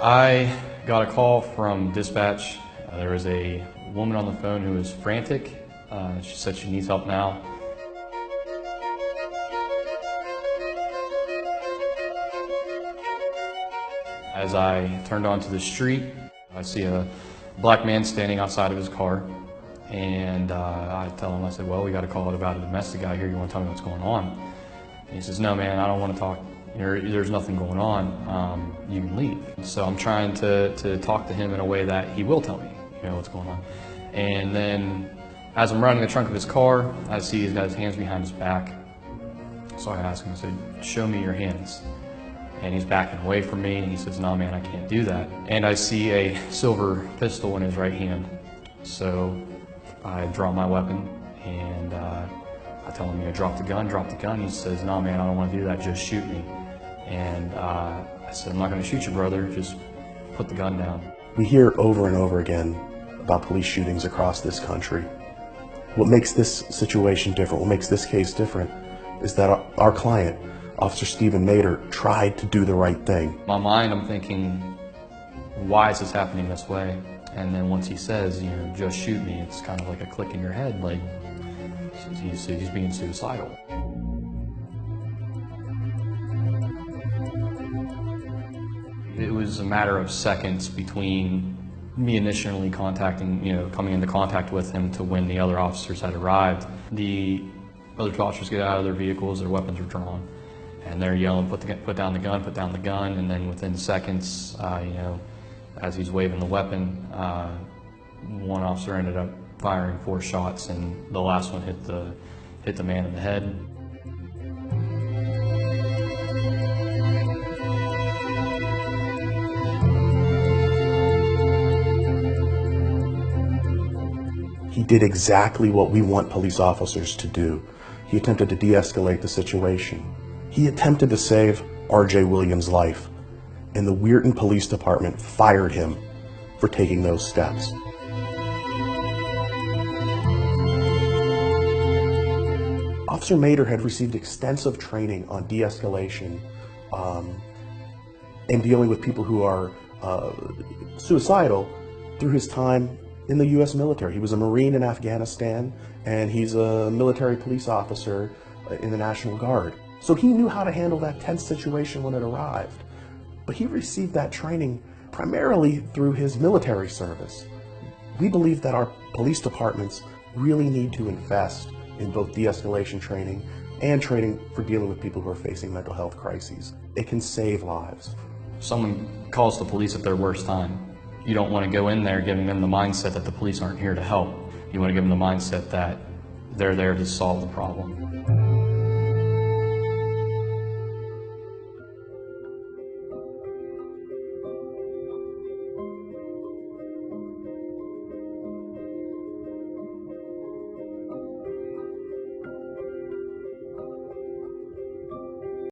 I got a call from dispatch. There was a woman on the phone who was frantic. She said she needs help now. As I turned onto the street, I see a black man standing outside of his car, and I tell him, I said, well, we got a call about a domestic guy here. You want to tell me what's going on? And he says, no, man, I don't want to talk. There's nothing going on. You can leave. So I'm trying to talk to him in a way that he will tell me, what's going on. And then as I'm running the trunk of his car, I see he's got his hands behind his back. So I ask him, I said, show me your hands. And he's backing away from me, and he says, no, man, I can't do that. And I see a silver pistol in his right hand. So I draw my weapon, and I tell him, drop the gun. He says, no, man, I don't want to do that, just shoot me. And I said, I'm not going to shoot you, brother, just put the gun down. We hear over and over again about police shootings across this country. What makes this situation different, what makes this case different, is that our client, Officer Stephen Mader, tried to do the right thing. In my mind, I'm thinking, why is this happening this way? And then once he says, just shoot me, it's kind of like a click in your head, like he's being suicidal. It was a matter of seconds between me initially coming into contact with him to when the other officers had arrived. The other two officers get out of their vehicles, their weapons are drawn, and they're yelling, put down the gun, and then within seconds, as he's waving the weapon, one officer ended up firing 4 shots, and the last one hit the man in the head. He did exactly what we want police officers to do. He attempted to de-escalate the situation. He attempted to save R.J. Williams' life, and the Weirton Police Department fired him for taking those steps. Officer Mader had received extensive training on de-escalation and dealing with people who are suicidal through his time in the U.S. military. He was a Marine in Afghanistan, and he's a military police officer in the National Guard. So he knew how to handle that tense situation when it arrived. But he received that training primarily through his military service. We believe that our police departments really need to invest in both de-escalation training and training for dealing with people who are facing mental health crises. It can save lives. Someone calls the police at their worst time. You don't want to go in there giving them the mindset that the police aren't here to help. You want to give them the mindset that they're there to solve the problem.